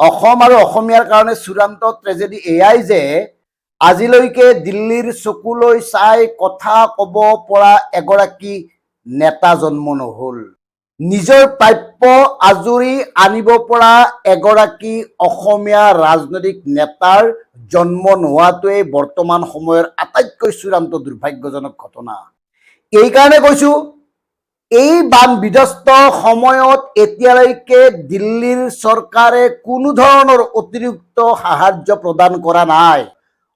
অসম আৰু অসমীয়াৰ কাৰণে চূড়ান্ত ট্ৰেজেডি এয়াই যে আজিলৈকে দিল্লীৰ চকুলৈ চাই কথা ক'ব পৰা এগৰাকী নেতা জন্ম নহ'ল। নিজৰ প্ৰাপ্য আজৰি আনিব পৰা এগৰাকী অসমীয়া ৰাজনৈতিক নেতাৰ জন্ম নোহোৱাটোৱে বৰ্তমান সময়ৰ আটাইতকৈ চূড়ান্ত দুৰ্ভাগ্যজনক ঘটনা। এইকাৰণে কৈছোঁ, এই বান বিধ্বস্ত সময়ত এতিয়ালৈকে দিল্লীৰ চৰকাৰে কোনো ধৰণৰ অতিৰিক্ত সাহায্য প্ৰদান কৰা নাই।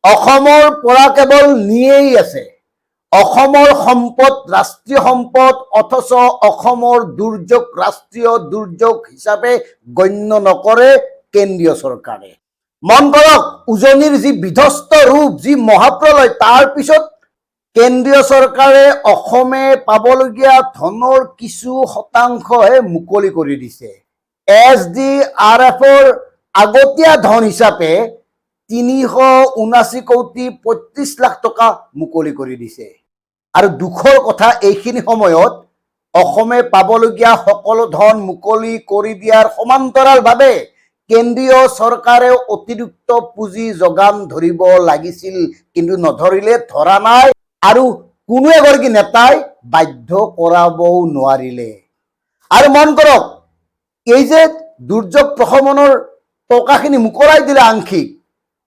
অসমৰ পৰা কেৱল নিয়েই আছে। অসমৰ সম্পদ ৰাষ্ট্ৰীয় সম্পদ, অথচ অসমৰ দুৰ্যোগ ৰাষ্ট্ৰীয় দুৰ্যোগ হিচাপে গণ্য নকৰে কেন্দ্ৰীয় চৰকাৰে। মন কৰক, উজনিৰ যি বিধ্বস্ত ৰূপ, যি মহাপ্ৰলয়, তাৰ পিছত কেন্দ্ৰীয় চৰকাৰে অসমে পাবলগীয়া ধনৰ কিছু শতাংশহে মুকলি কৰি দিছে। SDRFৰ আগতীয়া ধন হিচাপে 379 কোটি 35 লাখ টকা মুকলি কৰি দিছে। আৰু দুখৰ কথা, এইখিনি সময়ত অসমে পাবলগীয়া সকলো ধন মুকলি কৰি দিয়াৰ সমান্তৰালভাৱে কেন্দ্ৰীয় চৰকাৰে অতিৰিক্ত পুঁজি যোগান ধৰিব লাগিছিল, কিন্তু নধৰিলে, ধৰা নাই, আৰু কোনো এগৰাকী নেতাই বাধ্য কৰাবও নোৱাৰিলে। আৰু মন কৰক, এই যে দুৰ্যোগ প্ৰশমনৰ টকাখিনি মোকলাই দিলে আংশিক,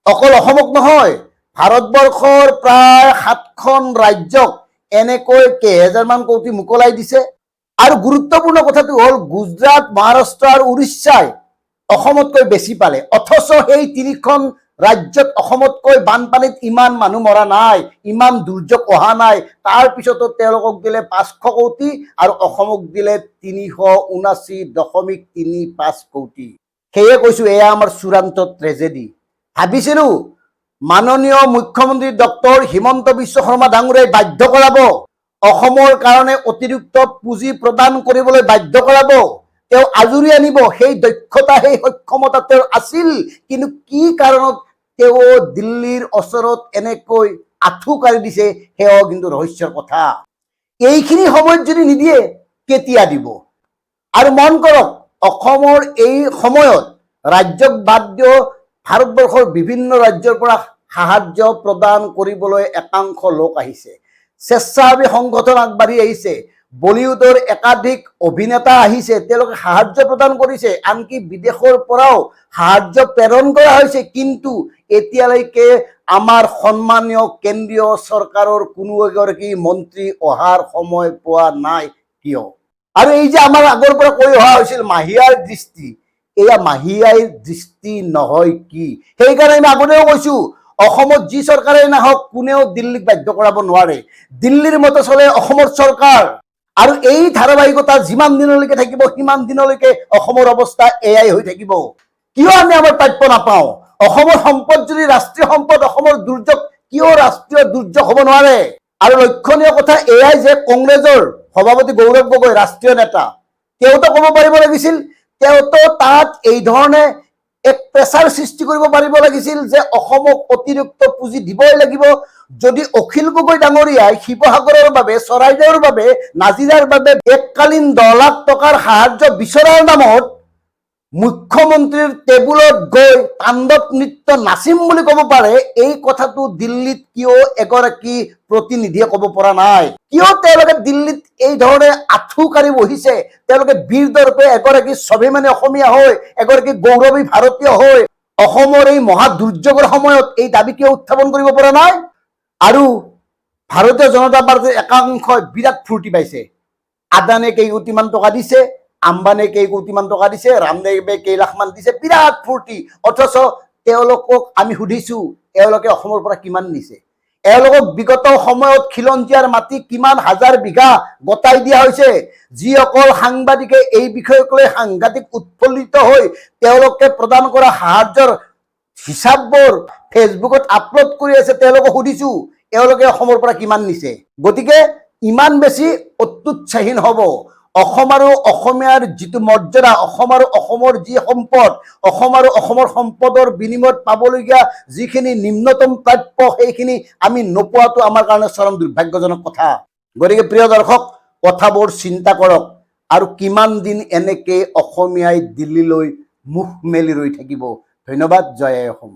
অকল অসমক নহয়, ভাৰতবৰ্ষৰ প্ৰায় 7খন ৰাজ্যক এনেকৈ কেইহাজাৰমান কোটি মোকলাই দিছে। আৰু গুৰুত্বপূৰ্ণ কথাটো হ'ল, গুজৰাট, মহাৰাষ্ট্ৰ আৰু উৰিষ্যাই অসমতকৈ বেছি পালে, অথচ সেই 3খন ৰাজ্যত অসমতকৈ বানপানীত ইমান মানুহ মৰা নাই, ইমান দুৰ্যোগ অহা নাই। তাৰ পিছতো তেওঁলোকক দিলে 500 কোটি আৰু অসমক দিলে 379.35 কোটি। সেয়ে কৈছো, এয়া আমাৰ চূড়ান্ত ট্ৰেজেডি। ভাবিছিলো মাননীয় মুখ্যমন্ত্ৰী ডক্টৰ হিমন্ত বিশ্ব শৰ্মা ডাঙৰীয়াই বাধ্য কৰাব, অসমৰ কাৰণে অতিৰিক্ত পুঁজি প্ৰদান কৰিবলৈ বাধ্য কৰাব, তেওঁ আজৰি আনিব, সেই দক্ষতা, সেই সক্ষমতা তেওঁৰ আছিল। কিন্তু কি কাৰণত তেওঁ দিল্লীৰ ওচৰত এনেকৈ আঁঠু কাঢ়ি দিছে, সেয়াও কিন্তু ৰহস্যৰ কথা। এইখিনি সময়ত যদি নিদিয়ে, কেতিয়া দিব? আৰু মন কৰক, অসমৰ এই সময়ত ৰাজ্যক বাদ দিও ভাৰতবৰ্ষৰ বিভিন্ন ৰাজ্যৰ পৰা সাহায্য প্ৰদান কৰিবলৈ একাংশ লোক আহিছে, স্বেচ্ছাসেৱী সংগঠন আগবাঢ়ি আহিছে, বলিউডৰ একাধিক অভিনেতা আহিছে, তেওঁলোকে সাহায্য প্ৰদান কৰিছে, আনকি বিদেশৰ পৰাও সাহায্য প্ৰেৰণ কৰা হৈছে। কিন্তু এতিয়ালৈকে আমাৰ সন্মানীয় কেন্দ্ৰীয় চৰকাৰৰ কোনো এগৰাকী মন্ত্ৰী অহাৰ সময় পোৱা নাই। কিয়? আৰু এই যে আমাৰ আগৰ পৰা কৈ অহা হৈছিল মাহিয়াৰ দৃষ্টি, এয়া মাহিয়াৰ দৃষ্টি নহয় কি? সেইকাৰণে আমি আগতেও কৈছো, অসমত যি চৰকাৰে নাহক, কোনেও দিল্লীক বাধ্য কৰাব নোৱাৰে। দিল্লীৰ মতে চলে অসমৰ চৰকাৰ। আৰু এই ধাৰাবাহিকতা যিমান দিনলৈকে থাকিব, সিমান দিনলৈকে অসমৰ অৱস্থা এয়াই হৈ থাকিব। কিয় আমি আমাৰ প্ৰাপ্য নাপাওঁ? অসমৰ সম্পদ যদি ৰাষ্ট্ৰীয় সম্পদ, অসমৰ দুৰ্যোগ কিয় ৰাষ্ট্ৰীয় দুৰ্যোগ হ'ব নোৱাৰে? আৰু লক্ষণীয় কথা এয়াই যে কংগ্ৰেছৰ সভাপতি গৌৰৱ গগৈ, ৰাষ্ট্ৰীয় নেতা, তেওঁতো ক'ব পাৰিব লাগিছিল, তেওঁতো তাত এই ধৰণে এক প্ৰেছাৰ সৃষ্টি কৰিব পাৰিব লাগিছিল যে অসমক অতিৰিক্ত পুঁজি দিবই লাগিব। যদি অখিল গগৈ ডাঙৰীয়াই শিৱসাগৰৰ বাবে, চৰাইদেউৰ বাবে, নাজিৰাৰ বাবে এককালীন 10 লাখ টকাৰ সাহায্য বিচৰাৰ নামত মুখ্যমন্ত্ৰীৰ টেবুলত গৈ তাণ্ডৱ নৃত্য নাচিম বুলি ক'ব পাৰে, এই কথাটো দিল্লীত কিয় এগৰাকী প্ৰতিনিধিয়ে ক'ব পৰা নাই? কিয় তেওঁলোকে দিল্লীত এই ধৰণে আঁঠু কাঢ়ি বহিছে? তেওঁলোকে বীৰদৰ্পে এগৰাকী স্বাভিমানী অসমীয়া হৈ, এগৰাকী গৌৰৱী ভাৰতীয় হৈ অসমৰ এই মহা দুৰ্যোগৰ সময়ত এই দাবী কিয় উত্থাপন কৰিব পৰা নাই? আৰু ভাৰতীয় জনতা পাৰ্টীৰ একাংশই বিৰাট ফূৰ্তি পাইছে। আদানীয়ে কেইকোটিমান টকা দিছে, আম্বানীয়ে কেইকোটিমান টকা দিছে, ৰামদেৱে কেইলাখমান দিছে, বিৰাট ফূৰ্তি। অথচ তেওঁলোকক আমি সুধিছো, এওঁলোকে অসমৰ পৰা কিমান নিছে? এওঁলোকক বিগত সময়ত খিলঞ্জীয়াৰ মাটি কিমান হাজাৰ বিঘা গতাই দিয়া হৈছে? যিসকল সাংবাদিকে এই বিষয়ক লৈ সাংঘাতিক উৎফুল্লিত হৈ তেওঁলোকে প্ৰদান কৰা সাহায্যৰ হিচাপবোৰ ফেচবুকত আপলোড কৰি আছে, তেওঁলোকক সুধিছো, এওঁলোকে অসমৰ পৰা কিমান নিছে? গতিকে ইমান বেছি অত্যুৎসাহীন হ'ব। অসম আৰু অসমীয়াৰ যিটো মৰ্যাদা, অসম আৰু অসমৰ যি সম্পদ, অসম আৰু অসমৰ সম্পদৰ বিনিময়ত পাবলগীয়া যিখিনি নিম্নতম প্ৰাপ্য, সেইখিনি আমি নোপোৱাটো আমাৰ কাৰণে চৰম দুৰ্ভাগ্যজনক কথা। গতিকে প্ৰিয় দৰ্শক, কথাবোৰ চিন্তা কৰক। আৰু কিমান দিন এনেকৈ অসমীয়াই দিল্লীলৈ মুখ মেলি ৰৈ থাকিব। ধন্যবাদ। জয় আই অসম।